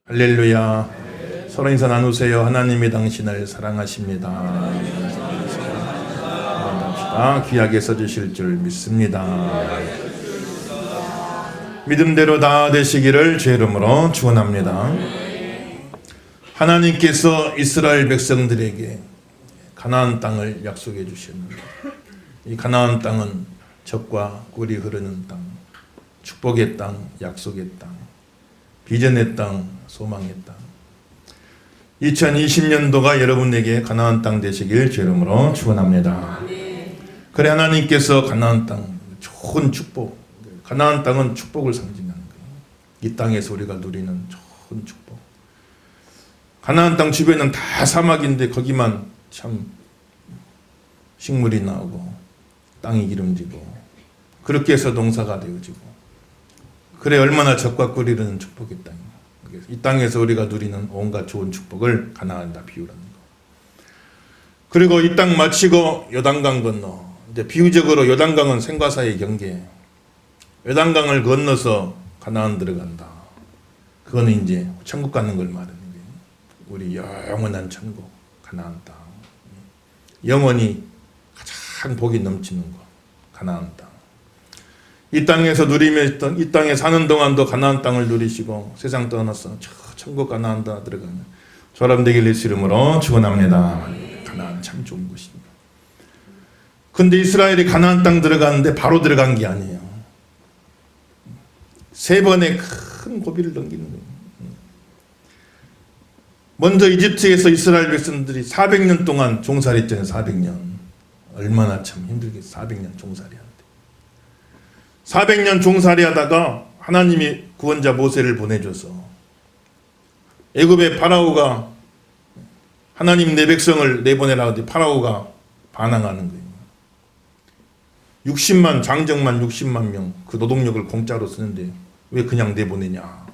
할렐루야. 서로 인사 나누세요. 하나님이 당신을 사랑하십니다. 합시다. 귀하게 써주실 줄 믿습니다. 믿음대로 다 되시기를 주의 이름으로 축원합니다. 하나님께서 이스라엘 백성들에게 가나안 땅을 약속해 주셨는데, 이 가나안 땅은 젖과 꿀이 흐르는 땅, 축복의 땅, 약속의 땅, 비전의 땅, 소망의 땅. 2020년도가 여러분에게 가나안 땅 되시길 주의 이름으로 축원합니다. 그래, 하나님께서 가나안 땅, 좋은 축복, 가나안 땅은 축복을 상징하는 거예요. 이 땅에서 우리가 누리는 좋은 축복. 가나안 땅 주변은 다 사막인데 거기만 참 식물이 나오고 땅이 기름지고 그렇게 해서 농사가 되어지고, 그래 얼마나 젖과 꿀이 흐르는 축복의 땅이에요. 이 땅에서 우리가 누리는 온갖 좋은 축복을 가나안에다 비유라는 거. 그리고 이 땅 마치고 요단강 건너, 이제 비유적으로 요단강은 생과사의 경계, 요단강을 건너서 가나안 들어간다. 그거는 이제 천국 가는 걸 말하는 거예요. 우리 영원한 천국, 가나안 땅. 영원히 가장 복이 넘치는 곳, 가나안 땅. 이 땅에서 누리며 있던, 이 땅에 사는 동안도 가나안 땅을 누리시고 세상 떠나서 저 천국 가나안 땅 들어가는 저람 되길 예수 이름으로 축원합니다. 가나안 참 좋은 곳입니다. 근데 이스라엘이 가나안 땅 들어가는데 바로 들어간 게 아니에요. 세 번의 큰 고비를 넘기는 거예요. 먼저 이집트에서 이스라엘 백성들이 400년 동안 종살이했잖아요. 400년. 얼마나 참 힘들게 400년 종살이. 400년 종살이 하다가 하나님이 구원자 모세를 보내줘서 애굽의 파라오가 하나님 내 백성을 내보내라 하더니 파라오가 반항하는 거예요. 60만, 장정만 60만 명 그 노동력을 공짜로 쓰는데 왜 그냥 내보내냐.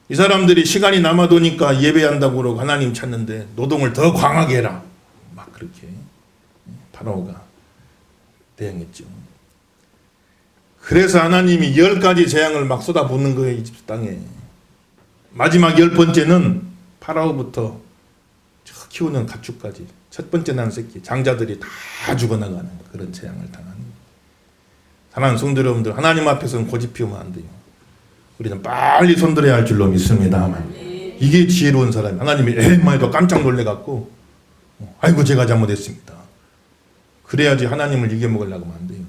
이 사람들이 시간이 남아도니까 예배한다고 그러고 하나님 찾는데 노동을 더 강하게 해라. 막 그렇게 파라오가 대응했죠. 그래서 하나님이 10가지 재앙을 막 쏟아붓는 거예요. 이집트 땅에. 마지막 10번째는 파라오부터 키우는 가축까지, 첫 번째 난 새끼, 장자들이 다 죽어나가는 그런 재앙을 당하는 거예요. 사랑하는 성도 여러분들, 하나님 앞에서는 고집 피우면 안 돼요. 우리는 빨리 손들어야 할 줄로 믿습니다. 이게 지혜로운 사람이, 하나님이 애만 해도 깜짝 놀래갖고 아이고 제가 잘못했습니다. 그래야지 하나님을 이겨먹으려고 하면 안 돼요.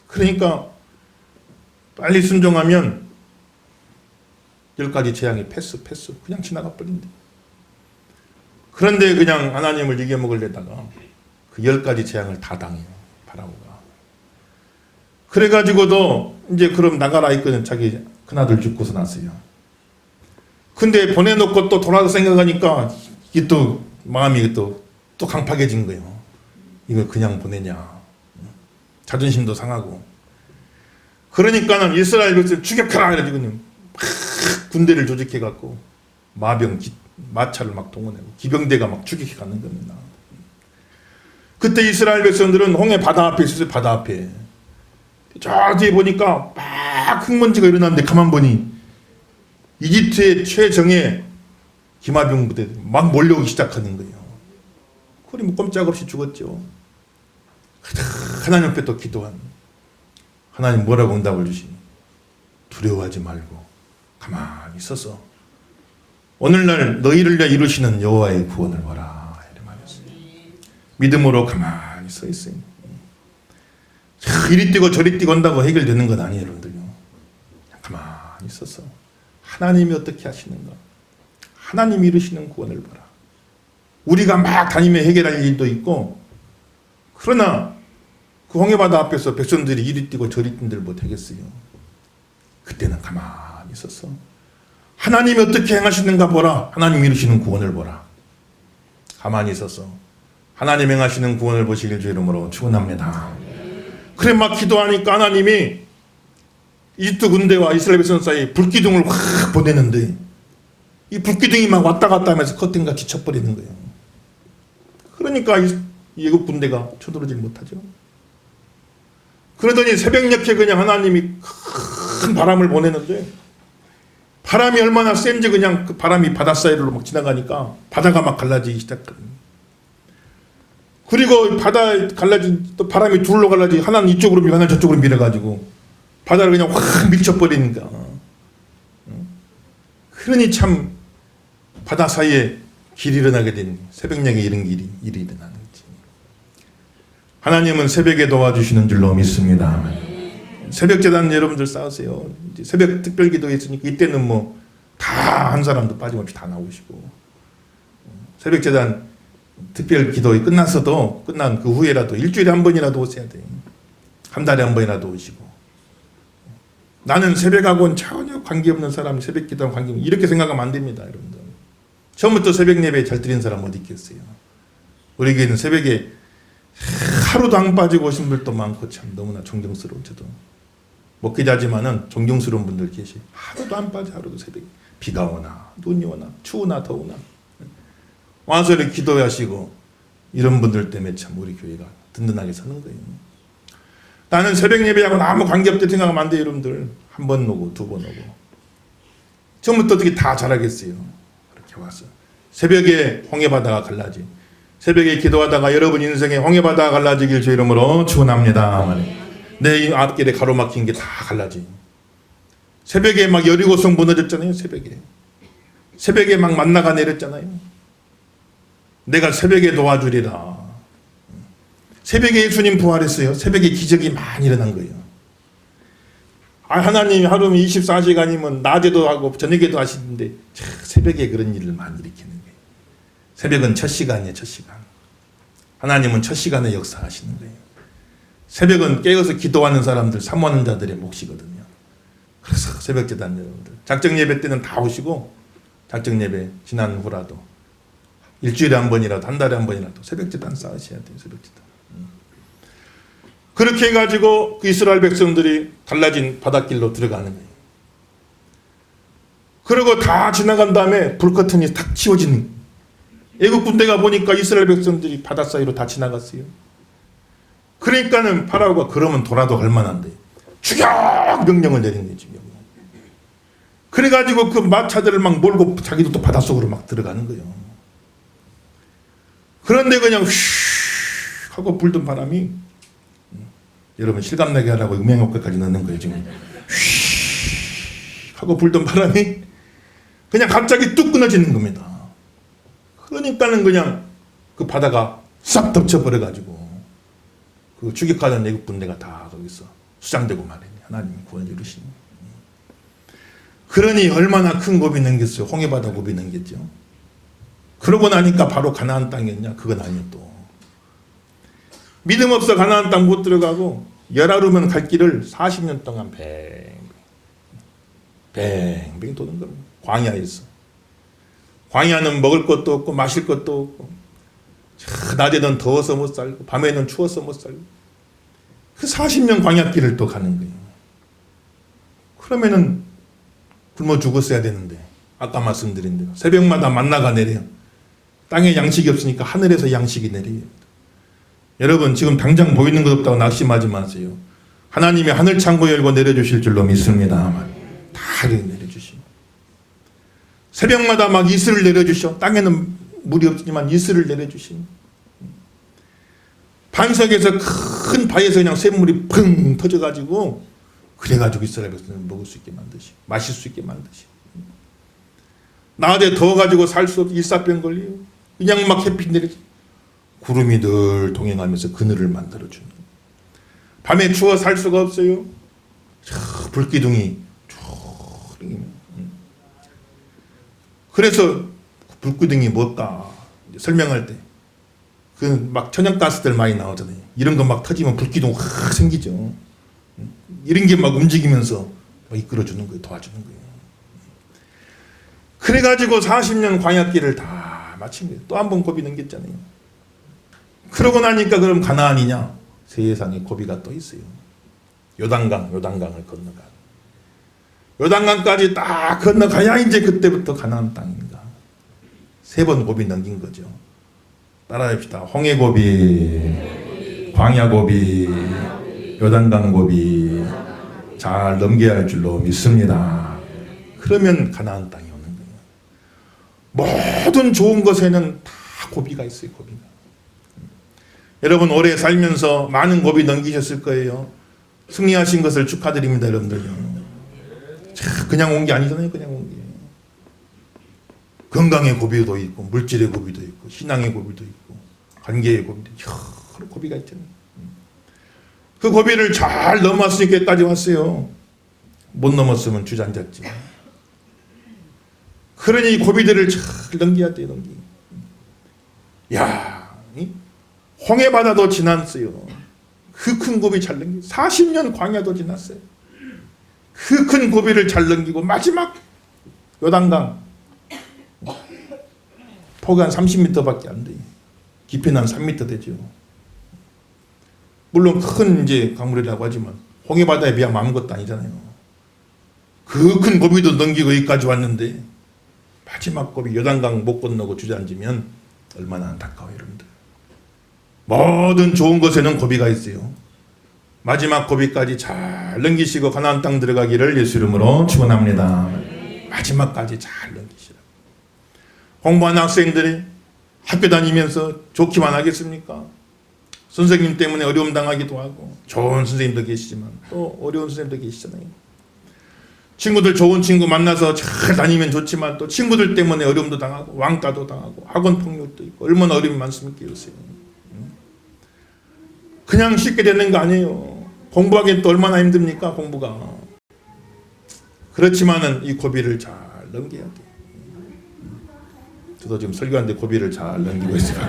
그러니까 빨리 순종하면 10가지 재앙이 패스 그냥 지나가 버린대. 그런데 그냥 하나님을 이겨먹으려다가 그 10가지 재앙을 다 당해요. 파라오가. 그래가지고도 이제 그럼 나가라 했거든. 자기 큰아들 죽고서 났어요. 근데 보내놓고 또 돌아서 생각하니까 이게 또 마음이 또 강팍해진 거예요. 이걸 그냥 보내냐. 자존심도 상하고. 그러니까는 이스라엘 백성을 추격하라 이래가지고 막 군대를 조직해갖고 마차를 막 동원하고 기병대가 막 추격해 가는 겁니다. 그때 이스라엘 백성들은 홍해 바다 앞에 있었어요. 바다 앞에. 저 뒤에 보니까 막 흙먼지가 일어났는데 가만 보니 이집트의 최정예 기마병 부대 막 몰려오기 시작하는 거예요. 그리 뭐 꼼짝없이 죽었죠. 하나님 앞에 또 기도한, 하나님 뭐라고 응답을 주시니? 두려워하지 말고 가만히 있어서 오늘날 너희를 위해 이루시는 여호와의 구원을 보라 이렇게 말했어요. 믿음으로 가만히 서 있어요. 이리 뛰고 저리 뛰고 한다고 해결되는 건 아니에요, 여러분들요. 가만히 있어서 하나님이 어떻게 하시는가, 하나님이 이루시는 구원을 보라. 우리가 막 다니며 해결할 일도 있고, 그러나 그 홍해바다 앞에서 백성들이 이리 뛰고 저리 뛴들 못하겠어요. 그때는 가만히 있어서 하나님이 어떻게 행하시는가 보라. 하나님이 이루시는 구원을 보라. 가만히 있어서 하나님 행하시는 구원을 보시길 주의 이름으로 축원합니다. 그래 막 기도하니까 하나님이 이집트 군대와 이스라엘 백성 사이에 불기둥을 확 보내는데 이 불기둥이 막 왔다 갔다 하면서 커튼같이 쳐버리는 거예요. 그러니까 이 애국 군대가 쳐들어오지 못하죠. 그러더니 새벽녘에 그냥 하나님이 큰 바람을 보내는데 바람이 얼마나 센지 그냥 그 바람이 바다 사이로 막 지나가니까 바다가 막 갈라지기 시작하거든요. 그리고 바다 갈라진 또 바람이 둘로 갈라지 하나는 이쪽으로 밀고 하나는 저쪽으로 밀어가지고 바다를 그냥 확 밀쳐버리니까. 그러니 참 바다 사이에 길이 일어나게 된 새벽녘에 이런 일이 일어나는 거지. 하나님은 새벽에 도와주시는 줄로 믿습니다. 새벽 재단 여러분들 싸우세요. 이제 새벽 특별 기도 있으니까 이때는 뭐 다 한 사람도 빠짐없이 다 나오시고, 새벽 재단 특별 기도 끝났어도 끝난 그 후에라도 일주일에 한 번이라도 오셔야 돼요. 한 달에 한 번이라도 오시고. 나는 새벽하고는 전혀 관계없는 사람, 새벽 기도하고 관계없는, 이렇게 생각하면 안 됩니다, 여러분들. 처음부터 새벽 예배 잘 드리는 사람 어디 있겠어요? 우리 교회는 새벽에 하루도 안 빠지고 오신 분들도 많고 참 너무나 존경스러워. 저도 목회자지만은 존경스러운 분들 계시. 하루도 안 빠져. 하루도 새벽에 비가 오나 눈이 오나 추우나 더우나 와서 이렇게 기도하시고, 이런 분들 때문에 참 우리 교회가 든든하게 사는 거예요. 나는 새벽 예배하고는 아무 관계없다 생각하면 안 돼요, 여러분들. 한 번 오고 두 번 오고. 처음부터 어떻게 다 잘하겠어요. 이렇게 와서 새벽에 홍해바다가 갈라지. 새벽에 기도하다가 여러분 인생에 홍해바다가 갈라지길 주 이름으로 축원합니다. 내 앞길에 가로막힌 게 다 갈라지. 새벽에 막 여리고성 무너졌잖아요. 새벽에 막 만나가 내렸잖아요. 내가 새벽에 도와주리라. 새벽에 예수님 부활했어요. 새벽에 기적이 많이 일어난 거예요. 하나님이 하루면 24시간이면 낮에도 하고 저녁에도 하시는데 새벽에 그런 일을 많이 일으키는 거예요. 새벽은 첫 시간이에요. 첫 시간. 하나님은 첫 시간에 역사하시는 거예요. 새벽은 깨어서 기도하는 사람들, 사모하는 자들의 몫이거든요. 그래서 새벽 재단 여러분들 작정 예배 때는 다 오시고, 작정 예배 지난 후라도 일주일에 한 번이라도 한 달에 한 번이라도 새벽 재단 쌓으셔야 돼요. 새벽 재단. 그렇게 해가지고 그 이스라엘 백성들이 갈라진 바닷길로 들어가는 거예요. 그리고 다 지나간 다음에 불커튼이 탁 치워지는. 애국 군대가 보니까 이스라엘 백성들이 바다 사이로 다 지나갔어요. 그러니까는 파라오가 그러면 돌아도 갈 만한데 추격 명령을 내린 거지. 그래가지고 그 마차들을 막 몰고 자기도 또 바닷속으로 막 들어가는 거예요. 그런데 그냥 휘 하고 불던 바람이, 여러분 실감나게 하라고 음향효과까지 넣는 거예요. 지금 휘 하고 불던 바람이 그냥 갑자기 뚝 끊어지는 겁니다. 그러니까는 그냥 그 바다가 싹 덮쳐버려가지고 그 추격하던 애국 군대가 다 거기서 수장되고 말이에요. 하나님이 구원 이루시니. 그러니 얼마나 큰 고비 넘겼어요. 홍해바다 고비 넘겼죠. 그러고 나니까 바로 가나안 땅이었냐? 그건 아니요. 또 믿음 없어 가나안 땅 못 들어가고 열하루면 갈 길을 40년 동안 뱅뱅 도는 겁니다. 광야에서. 광야는 먹을 것도 없고 마실 것도 없고, 낮에는 더워서 못 살고 밤에는 추워서 못 살고, 그 40년 광야길을 또 가는 거예요. 그러면은 굶어 죽었어야 되는데, 아까 말씀드린 대로 새벽마다 만나가 내려요. 땅에 양식이 없으니까 하늘에서 양식이 내려요. 여러분 지금 당장 보이는 것 없다고 낙심하지 마세요. 하나님이 하늘 창고 열고 내려주실 줄로 믿습니다. 다 내려주시고, 새벽마다 막 이슬을 내려주셔. 땅에는 물이 없지만 이슬을 내려주시고, 반석에서 큰 바위에서 그냥 샘물이 펑 터져가지고, 그래가지고 이스라엘 백성을 먹을 수 있게 만드시고 마실 수 있게 만드시고, 낮에 더워가지고 살 수 없이 일사병 걸리고 그냥 막 햇빛 내리지, 구름이 늘 동행하면서 그늘을 만들어주는. 밤에 추워 살 수가 없어요. 불기둥이 쭉. 그래서 불기둥이 뭘까 설명할 때 그 막 천연가스들 많이 나오잖아요. 이런 거 막 터지면 불기둥 확 생기죠. 이런 게 막 움직이면서 막 이끌어주는 거예요. 도와주는 거예요. 그래가지고 40년 광야길을 다 마친 거예요. 또 한 번 고비 넘겼잖아요. 그러고 나니까 그럼 가나안이냐? 세상에 고비가 또 있어요. 요단강을 건너가. 요단강까지 딱 건너가야 이제 그때부터 가나안 땅입니다. 3번 고비 넘긴 거죠. 따라합시다. 홍해고비, 광야고비, 요단강고비 잘 넘겨야 할 줄로 믿습니다. 그러면 가나안 땅이 오는 거예요. 모든 좋은 것에는 다 고비가 있어요. 고비가. 여러분 오래 살면서 많은 고비 넘기셨을 거예요. 승리하신 것을 축하드립니다. 여러분들요. 그냥 온 게 아니잖아요. 그냥 온 게. 건강의 고비도 있고 물질의 고비도 있고 신앙의 고비도 있고 관계의 고비도 있고 여러 고비가 있잖아요. 그 고비를 잘 넘었으니까 여기까지 왔어요. 못 넘었으면 주저앉았지. 그러니 이 고비들을 잘 넘겨야 돼요. 넘기. 야, 홍해 바다도 지났어요. 그 큰 고비 잘 넘기. 40년 광야도 지났어요. 그 큰 고비를 잘 넘기고 마지막 요단강 폭이 한 30m밖에 안 돼요. 깊이는 한 3m 되죠. 물론 큰 이제 강물이라고 하지만 홍해 바다에 비하면 아무것도 아니잖아요. 그 큰 고비도 넘기고 여기까지 왔는데 마지막 고비 요단강 못 건너고 주저앉으면 얼마나 안타까워요, 여러분들. 모든 좋은 것에는 고비가 있어요. 마지막 고비까지 잘 넘기시고 가나안 땅 들어가기를 예수 이름으로 축원합니다. 마지막까지 잘 넘기시라. 공부하는 학생들이 학교 다니면서 좋기만 하겠습니까? 선생님 때문에 어려움 당하기도 하고 좋은 선생님도 계시지만 또 어려운 선생님도 계시잖아요. 친구들 좋은 친구 만나서 잘 다니면 좋지만 또 친구들 때문에 어려움도 당하고 왕따도 당하고 학원 폭력도 있고 얼마나 어려움이 많습니까? 요새. 그냥 쉽게 되는 거 아니에요. 공부하기엔 또 얼마나 힘듭니까? 공부가. 그렇지만은 이 고비를 잘 넘겨야 돼요. 저도 지금 설교하는데 고비를 잘 넘기고 있어요.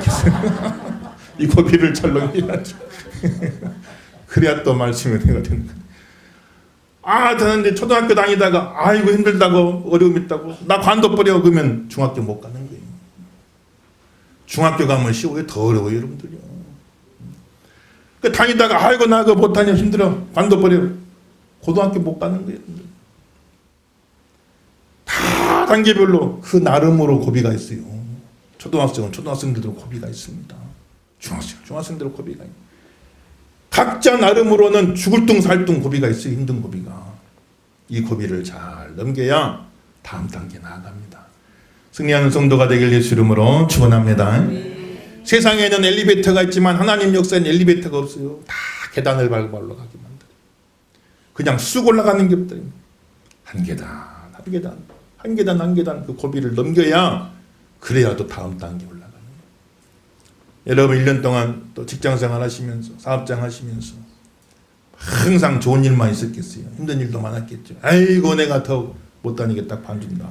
이 고비를 잘 넘겨야죠. 그래야 또 말씀이 되는 거예요. 저는 이제 초등학교 다니다가 아이고 힘들다고 어려움 있다고 나 관둬버려 그러면 중학교 못 가는 거예요. 중학교 가면 쉬워요. 더 어려워요, 여러분들요. 그 다니다가 아이고 나 그거 못 다녀 힘들어 관둬버려 고등학교 못 가는 거예요. 다 단계별로 그 나름으로 고비가 있어요. 초등학생은 초등학생들도 고비가 있습니다. 중학생들도 고비가 있어요. 각자 나름으로는 죽을 둥 살 둥 고비가 있어요. 힘든 고비가. 이 고비를 잘 넘겨야 다음 단계 나아갑니다. 승리하는 성도가 되길 예수 이름으로 축원합니다. 세상에는 엘리베이터가 있지만 하나님 역사에는 엘리베이터가 없어요. 다 계단을 밟고 올라가게 만들어요. 그냥 쑥 올라가는 게 없다. 한 계단 한 계단 한 계단 한 계단 그 고비를 넘겨야 그래야 또 다음 단계 올라가는 거예요. 여러분 1년 동안 또 직장생활 하시면서 사업장 하시면서 항상 좋은 일만 있었겠어요. 힘든 일도 많았겠죠. 아이고 내가 더 못 다니겠다 관둔다.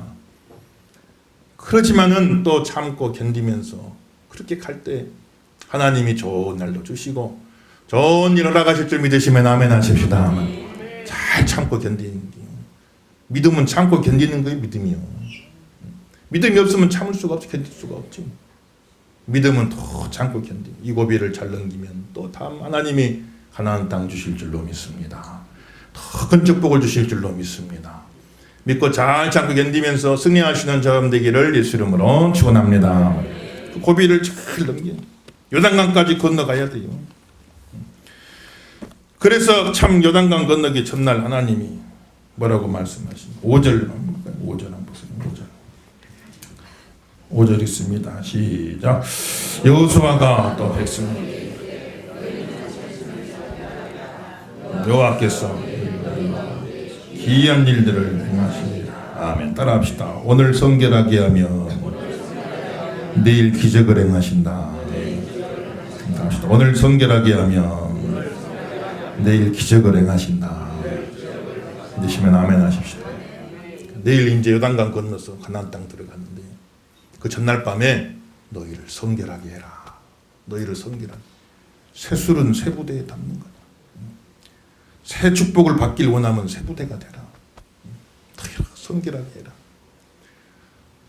그렇지만은 또 참고 견디면서 그렇게 갈 때 하나님이 좋은 날도 주시고 좋은 일 허락하실 줄 믿으시면 아멘 하십시다. 잘 참고 견디는 게 믿음은 참고 견디는 거예요. 믿음이요. 믿음이 없으면 참을 수가 없지 견딜 수가 없지. 믿음은 더 참고 견디. 이 고비를 잘 넘기면 또 다음 하나님이 가나안 땅 주실 줄로 믿습니다. 더 큰 축복을 주실 줄로 믿습니다. 믿고 잘 참고 견디면서 승리하시는 저음 되기를 예수 이름으로 축원합니다. 그 고비를 잘 넘겨 요단강까지 건너가야 돼요. 그래서 참 요단강 건너기 전날 하나님이 뭐라고 말씀하십니까? 5절 한번 보세요. 5절 있습니다. 시작. 여호수아가 또 백성 여호와께서 기이한 일들을 행하십니다. 아멘. 따라합시다. 오늘 성결하게 하며 내일 기적을 행하신다. 따라합시다. 오늘 성결하게 하며 내일 기적을 행하신다. 믿으시면 아멘 하십시오. 내일 이제 요단강 건너서 가나안 땅 들어갔는데 그 전날 밤에 너희를 성결하게 해라. 너희를 성결하게. 새 술은 새 부대에 담는 거야. 새 축복을 받길 원하면 새 부대가 되라. 너희를 성결하게 해라.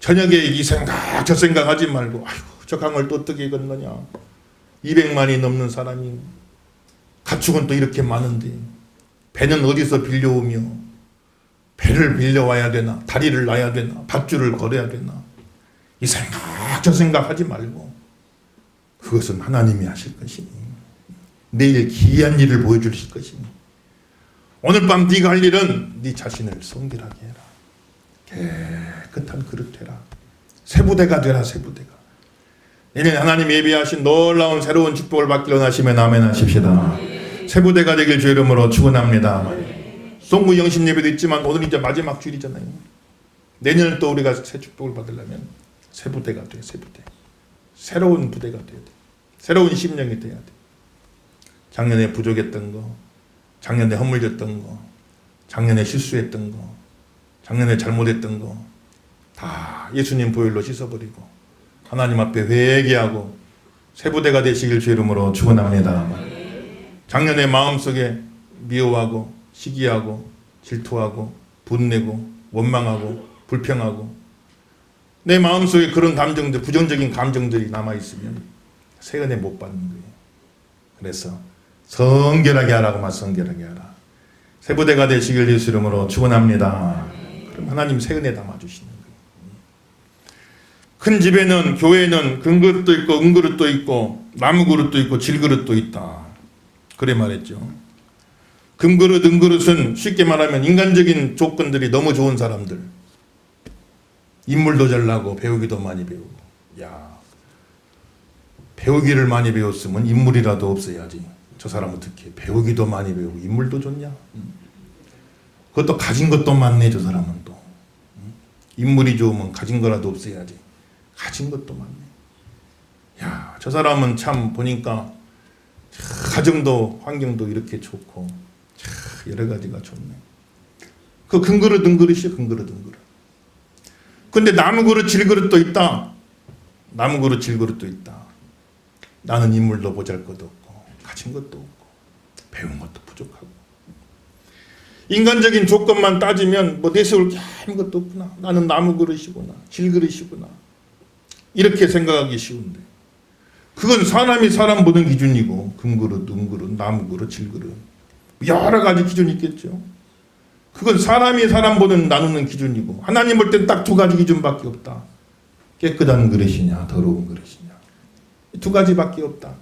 저녁에 이 생각 저 생각 하지 말고 아이고 저 강을 또 어떻게 건너냐. 200만이 넘는 사람이 가축은 또 이렇게 많은데 배는 어디서 빌려오며 배를 빌려와야 되나 다리를 놔야 되나 밧줄을 걸어야 되나 이 생각 저 생각 하지 말고 그것은 하나님이 하실 것이니 내일 기이한 일을 보여주실 것이니 오늘 밤 네가 할 일은 네 자신을 성결하게 해라. 깨끗한 그릇 되라. 새 부대가 되라. 새 부대가. 내년 하나님 예비하신 놀라운 새로운 축복을 받기로 하시면 아멘 하십시다. 새 부대가 되길 주 이름으로 축원합니다. 송구 영신 예배도 있지만 오늘 이제 마지막 주일이잖아요. 내년은 또 우리가 새 축복을 받으려면 새 부대가 돼. 새 부대. 새로운 부대가 돼야 돼. 새로운 심령이 돼야 돼. 작년에 부족했던 거, 작년에 허물졌던 거, 작년에 실수했던 거, 작년에 잘못했던 거 다 예수님 보혈로 씻어버리고 하나님 앞에 회개하고 새 부대가 되시길 주 이름으로 축원합니다. 작년에 마음속에 미워하고 시기하고 질투하고 분내고 원망하고 불평하고 내 마음속에 그런 감정들, 부정적인 감정들이 남아있으면 새 은혜 못 받는 거예요. 그래서 성결하게 하라고만 성결하게 하라. 새 부대가 되시길 예수 이름으로 축원합니다. 그럼 하나님 새 은혜 담아주시는 거예요. 큰 집에는 교회는 큰 그릇도 있고 은 그릇도 있고 나무 그릇도 있고 질 그릇도 있다. 그래 말했죠. 금 그릇, 은 그릇은 쉽게 말하면 인간적인 조건들이 너무 좋은 사람들. 인물도 잘나고 배우기도 많이 배우고. 야, 배우기를 많이 배웠으면 인물이라도 없어야지. 저 사람 어떻게 배우기도 많이 배우고 인물도 좋냐? 그것도 가진 것도 많네. 저 사람은 또 인물이 좋으면 가진 거라도 없어야지. 가진 것도 많네. 야, 저 사람은 참 보니까 가정도 환경도 이렇게 좋고 참 여러 가지가 좋네. 그 금 그릇, 은 그릇이 금 그릇, 은 그릇. 근데 나무 그릇, 질 그릇도 있다. 나무 그릇, 질 그릇도 있다. 나는 인물도 보잘것도 없고 가진 것도 없고 배운 것도 부족하고 인간적인 조건만 따지면 뭐 내세울 게 아무것도 없구나. 나는 나무 그릇이구나. 질 그릇이구나. 이렇게 생각하기 쉬운데 그건 사람이 사람 보는 기준이고 금 그릇, 은 그릇, 나무 그릇, 질 그릇 여러 가지 기준이 있겠죠. 그건 사람이 사람 보는 나누는 기준이고 하나님 볼 땐 딱 두 가지 기준밖에 없다. 깨끗한 그릇이냐 더러운 그릇이냐. 두 가지밖에 없다.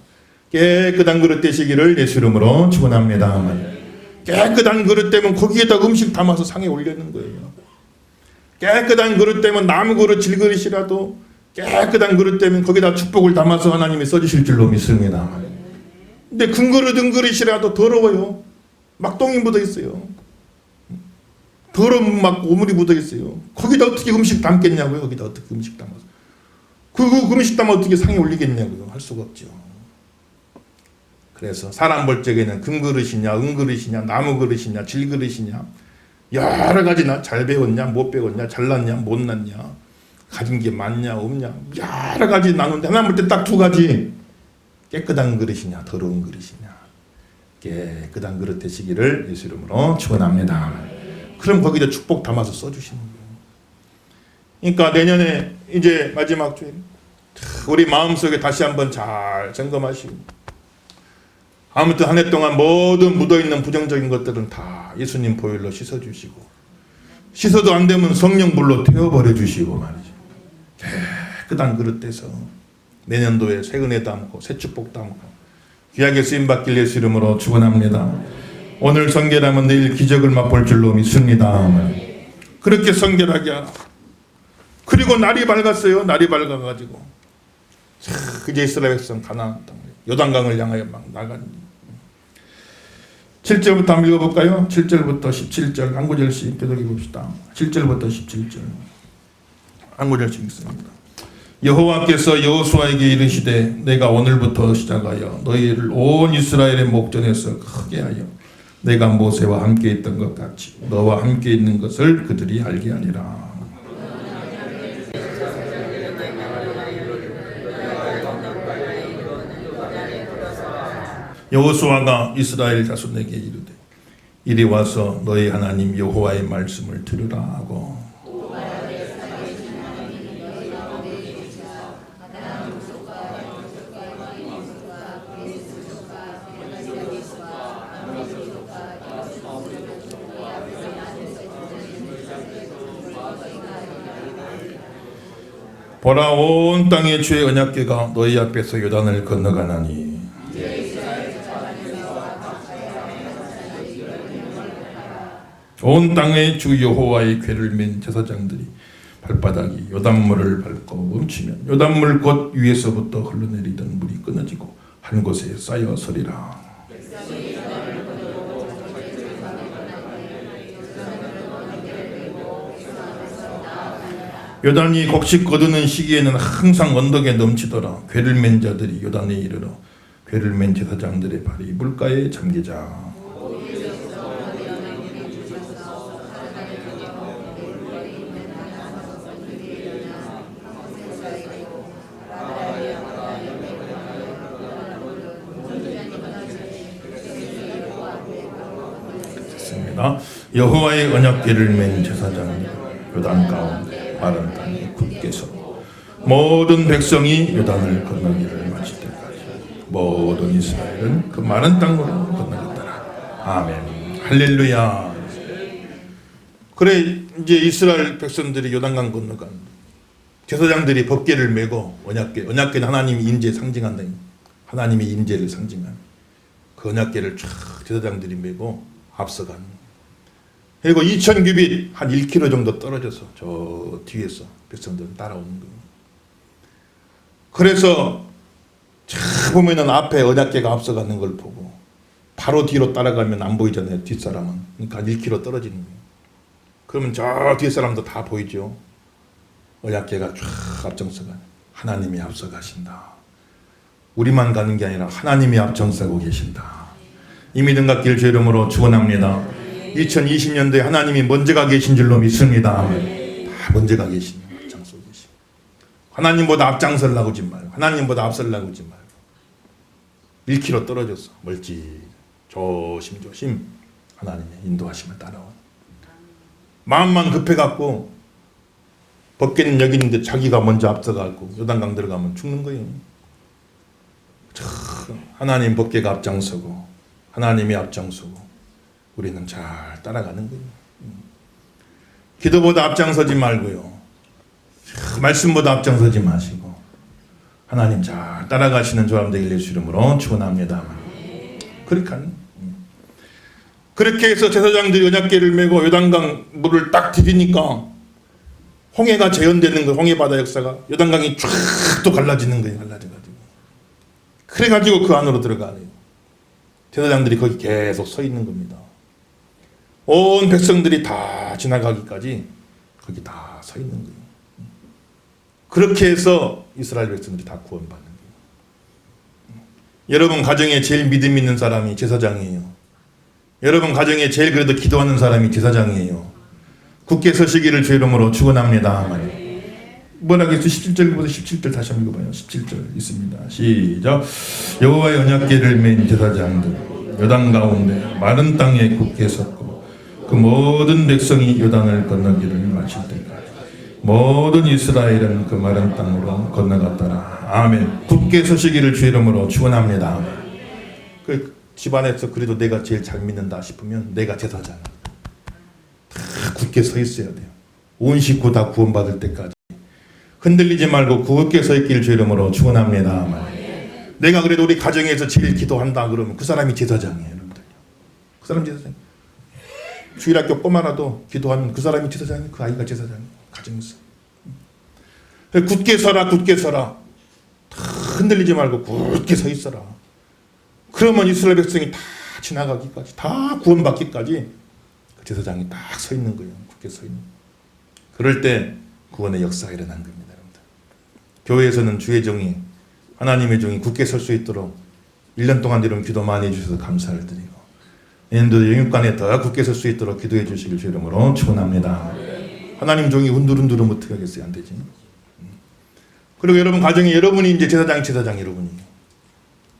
깨끗한 그릇 되시기를 예수 이름으로 축원합니다. 깨끗한 그릇 되면 거기에다 음식 담아서 상에 올리는 거예요. 깨끗한 그릇 되면 나무 그릇, 질 그릇이라도 깨끗한 그릇 되면 거기다 축복을 담아서 하나님이 써주실 줄로 믿습니다. 근데 금 그릇, 은 그릇이라도 더러워요. 막동이 묻어 있어요. 더러운 막 오물이 묻어 있어요. 거기다 어떻게 음식 담겠냐고요. 거기다 어떻게 음식 담아서. 그 음식 담아 어떻게 상에 올리겠냐고요. 할 수가 없죠. 그래서 사람 볼 적에는 금 그릇이냐, 은 그릇이냐, 나무 그릇이냐, 질 그릇이냐 여러 가지나 잘 배웠냐, 못 배웠냐, 잘났냐, 못났냐, 가진 게 많냐, 없냐 여러 가지 나누는데 하나 볼 때 딱 두 가지. 깨끗한 그릇이냐, 더러운 그릇이냐. 깨끗한 그릇 되시기를 예수 이름으로 축원합니다. 그럼 거기다 축복 담아서 써주시는 거예요. 그러니까 내년에 이제 마지막 주일 우리 마음속에 다시 한번 잘 점검하시고 아무튼 한 해 동안 모든 묻어있는 부정적인 것들은 다 예수님 보혈로 씻어주시고 씻어도 안 되면 성령불로 태워버려 주시고 말이죠. 깨끗한 그릇 돼서 내년도에 새 은혜 담고 새 축복 담고 귀하게 쓰임받길 예수 이름으로 축원합니다. 오늘 성결하면 내일 기적을 맛볼 줄로 믿습니다. 그렇게 성결하게 하라. 그리고 날이 밝았어요. 날이 밝아가지고 이제 이스라엘 백성 가나안 땅 요단강을 향하여 막 나간 7절부터 한번 읽어볼까요? 7절부터 17절 한 구절씩 계속 읽읍시다. 7절부터 17절 한 구절씩 읽습니다. 여호와께서 여호수아에게 이르시되 내가 오늘부터 시작하여 너희를 온 이스라엘의 목전에서 크게 하여 내가 모세와 함께 있던 것 같이 너와 함께 있는 것을 그들이 알게 하리라. 여호수아가 이스라엘 자손에게 이르되 이리 와서 너희 하나님 여호와의 말씀을 들으라 하고 보라 온 땅의 주의 언약궤가 너희 앞에서 요단을 건너가나니 온 땅에 주 여호와의 궤를 맨 제사장들이 발바닥이 요단물을 밟고 멈추면 요단물 곧 위에서부터 흘러내리던 물이 끊어지고 한 곳에 쌓여 서리라. 요단이 곡식 거두는 시기에는 항상 언덕에 넘치더라. 궤를 맨 자들이 요단에 이르러 궤를 맨 제사장들의 발이 물가에 잠기자. 됐습니다. 여호와의 언약궤를 맨 제사장들이 요단 가운데 마른 땅에 굳게 서고 모든 백성이 요단을 건너기를 마칠 때까지 모든 이스라엘은 그 마른 땅으로 건너갔더라. 아멘. 할렐루야. 그래 이제 이스라엘 백성들이 요단강 건너간 제사장들이 법궤를 메고 언약궤는 하나님의 임재 상징한다. 하나님의 임재를 상징한 그 언약궤를 쫙 제사장들이 메고 앞서간. 그리고 2000규빗 한 1km 정도 떨어져서 저 뒤에서 백성들은 따라오는 거예요. 그래서 쫙 보면은 앞에 언약궤가 앞서가는 걸 보고 바로 뒤로 따라가면 안 보이잖아요. 뒷사람은. 그러니까 1km 떨어지는 거예요. 그러면 저 뒷사람도 다 보이죠. 언약궤가 쫙 앞장서가는 하나님이 앞서가신다. 우리만 가는 게 아니라 하나님이 앞장서고 계신다. 이 믿음 갖기를 주 이름으로 축원합니다. 2020년도에 하나님이 먼저 가 계신 줄로 믿습니다. 다 먼저 가 계신 앞장서 계신. 하나님보다 앞장서려고 하지 말고 하나님보다 앞서려고 하지 말고 1km 떨어져서 멀지 조심조심 하나님의 인도하심을 따라와. 마음만 급해갖고 법궤는 여기 있는데 자기가 먼저 앞서가고 요단강 들어가면 죽는 거예요. 하나님 법궤가 앞장서고 하나님이 앞장서고 우리는 잘 따라가는 거예요. 기도보다 앞장서지 말고요. 말씀보다 앞장서지 마시고 하나님 잘 따라가시는 조합 되길 예수 이름으로 축원합니다. 그렇게 해서 제사장들이 언약궤를 메고 요단강 물을 딱 디디니까 홍해가 재현되는 거예요. 홍해 바다 역사가 요단강이 쫙 또 갈라지는 거예요. 갈라져가지고 그래가지고 그 안으로 들어가네요. 제사장들이 거기 계속 서 있는 겁니다. 온 백성들이 다 지나가기까지 거기 다 서 있는 거예요. 그렇게 해서 이스라엘 백성들이 다 구원받는 거예요. 여러분 가정에 제일 믿음 있는 사람이 제사장이에요. 여러분 가정에 제일 그래도 기도하는 사람이 제사장이에요. 굳게 서시기를 주 이름으로 축원합니다. 뭐라고 했어요? 17절부터 17절 다시 한번 읽어봐요. 17절 있습니다. 시작. 여호와의 언약궤를 맨 제사장들 요단 가운데 마른 땅에 굳게 섰고 그 모든 백성이 요단을 건너기를 마칠 때까지 모든 이스라엘은 그 마른 땅으로 건너갔더라. 아멘. 굳게 서시기를 주 이름으로 축원합니다. 그 집안에서 그래도 내가 제일 잘 믿는다 싶으면 내가 제사장 다 굳게 서 있어야 돼요. 온 식구 다 구원받을 때까지 흔들리지 말고 굳게 서 있기를 주 이름으로 축원합니다. 내가 그래도 우리 가정에서 제일 기도한다 그러면 그 사람이 제사장이에요. 여러분들. 그 사람 제사장. 주일학교 꼬마라도 기도하면 그 사람이 제사장이에요. 그 아이가 제사장이에요. 가정에서. 굳게 서라 굳게 서라. 다 흔들리지 말고 굳게 서 있어라. 그러면 이스라엘 백성이 다 지나가기까지 다 구원받기까지 그 제사장이 딱 서 있는 거예요. 굳게 서 있는. 그럴 때 구원의 역사가 일어난 겁니다. 여러분들. 교회에서는 주의 종이 하나님의 종이 굳게 설 수 있도록 1년 동안 이런 기도 많이 해주셔서 감사를 드리고 내년도 영육간에 더 굳게 설 수 있도록 기도해 주시길 주 이름으로 축원합니다. 하나님 종이 흔들흔들은 어떻게 하겠어요? 안 되지. 그리고 여러분 가정에 여러분이 이제 제사장 여러분이에요.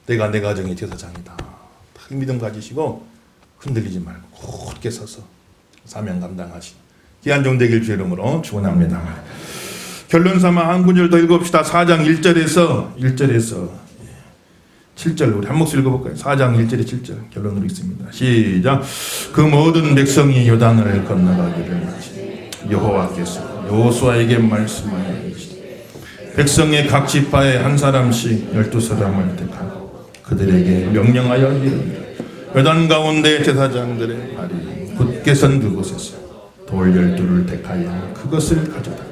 내가 내 가정의 제사장이다. 믿음 가지시고 흔들리지 말고 굳게 서서 사명 감당하시는 귀한 종 되길 주 이름으로 축원합니다. 결론 삼아 한 구절 더 읽읍시다. 4장 1절에서 7절 우리 한 목소리 읽어볼까요? 4장 1절에 7절 결론으로 읽습니다. 시작. 그 모든 백성이 요단을 건너가기를 마치니 여호와께서 여호수아에게 말씀하여 이르시되 백성의 각 지파에 한 사람씩 12사람을 택하고 그들에게 명령하여 이르기를 요단 가운데 제사장들의 발이 굳게 선 그곳에서 돌 12를 택하여 그것을 가져다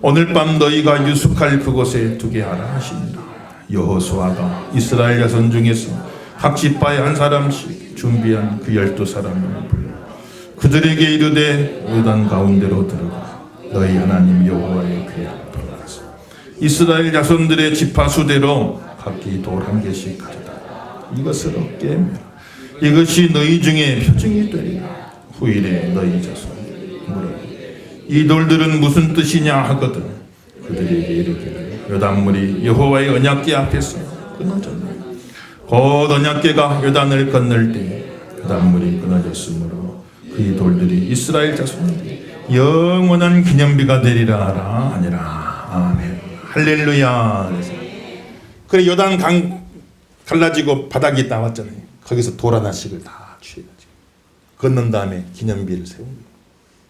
오늘 밤 너희가 유숙할 그곳에 두게 하라 하시니라. 여호수아가 이스라엘 자손 중에서 각 지파에 한 사람씩 준비한 그 12사람을 불러 그들에게 이르되 요단 가운데로 들어가 너희 하나님 여호와의 궤에 돌아가서 이스라엘 자손들의 지파 수대로 각기 돌 한 개씩 가져다 이것을 어깨에 메라. 이것이 너희 중에 표징이 되리라. 후일에 너희 자손들이 물으니 이 돌들은 무슨 뜻이냐 하거든 그들에게 이르기를 요단물이 여호와의 언약궤 앞에서 끊어졌네. 곧 언약궤가 요단을 건널 때 요단물이 끊어졌으므로 그 돌들이 이스라엘 자손들이 영원한 기념비가 되리라 하라 하니라. 아멘. 할렐루야. 그래 요단 강 갈라지고 바닥이 나왔잖아요. 거기서 돌 하나씩을 다 취해가지고 건넌 다음에 기념비를 세운 거예요.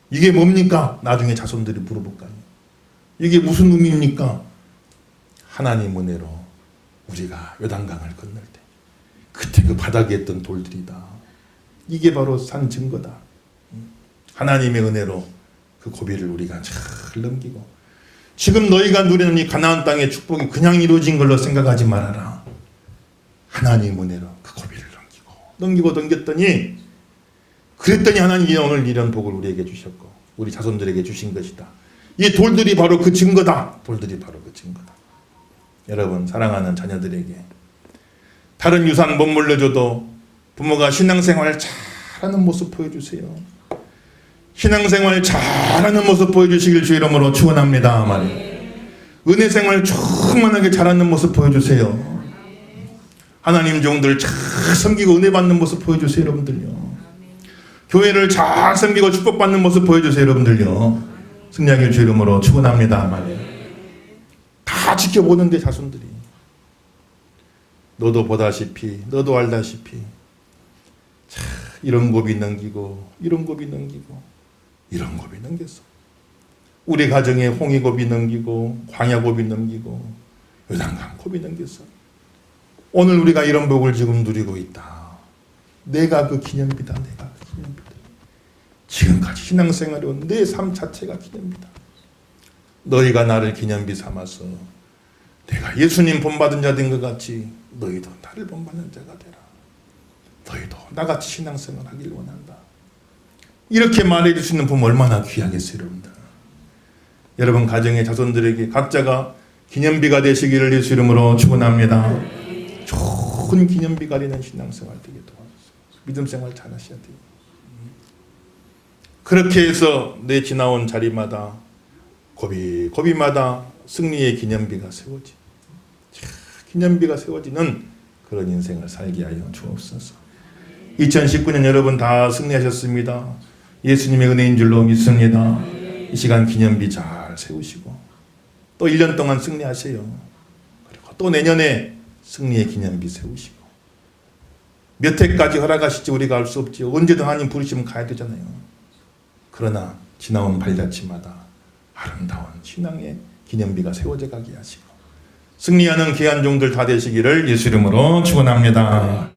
이게 뭡니까? 나중에 자손들이 물어볼 거 아니에요. 이게 무슨 의미입니까? 하나님 은혜로 우리가 요단강을 건널 때 그때 그 바닥에 있던 돌들이다. 이게 바로 산 증거다. 하나님의 은혜로 그 고비를 우리가 잘 넘기고 지금 너희가 누리는 이 가나안 땅의 축복이 그냥 이루어진 걸로 생각하지 말아라. 하나님 은혜로 그 고비를 넘겼더니 그랬더니 하나님이 오늘 이런 복을 우리에게 주셨고 우리 자손들에게 주신 것이다. 이 돌들이 바로 그 증거다. 돌들이 바로 그 증거다. 여러분 사랑하는 자녀들에게 다른 유산 못 물려줘도 부모가 신앙생활 잘하는 모습 보여주세요. 신앙생활 잘하는 모습 보여주시길 주 이름으로 축원합니다. 말이에요. 은혜생활 충만하게 잘하는 모습 보여주세요. 하나님 종들 잘 섬기고 은혜 받는 모습 보여주세요. 여러분들요. 교회를 잘 섬기고 축복받는 모습 보여주세요. 여러분들요. 승리하길 주 이름으로 축원합니다. 말이에요. 다 지켜보는데 자손들이 너도 보다시피 너도 알다시피 참 이런 고비 넘기고 이런 고비 넘기고 이런 고비 넘겼어. 우리 가정에 홍해 고비 넘기고 광야 고비 넘기고 요단강 고비 넘겼어. 오늘 우리가 이런 복을 지금 누리고 있다. 내가 그 기념비다. 내가 그 기념비다. 지금까지 신앙생활이 온 내 삶 자체가 기념비다. 너희가 나를 기념비 삼아서 내가 예수님 본받은 자 된 것 같이 너희도 나를 본받는 자가 되라. 너희도 나같이 신앙생활 하길 원한다. 이렇게 말해줄 수 있는 부모 얼마나 귀하겠어요. 여러분들. 여러분 가정의 자손들에게 각자가 기념비가 되시기를 예수 이름으로 축원합니다. 좋은 기념비가 되는 신앙생활 되게 도와주세요. 믿음생활 잘 하셔야 돼요. 그렇게 해서 내 지나온 자리마다 고비마다 승리의 기념비가 세워지. 기념비가 세워지는 그런 인생을 살게 하여 주옵소서. 2019년 여러분 다 승리하셨습니다. 예수님의 은혜인 줄로 믿습니다. 이 시간 기념비 잘 세우시고 또 1년 동안 승리하세요. 그리고 또 내년에 승리의 기념비 세우시고 몇 해까지 허락하실지 우리가 알 수 없지요. 언제든 하나님 부르시면 가야 되잖아요. 그러나 지나온 발자취마다 아름다운 신앙의 기념비가 세워져 가게 하시고 승리하는 귀한 종들 다 되시기를 예수 이름으로 축원합니다.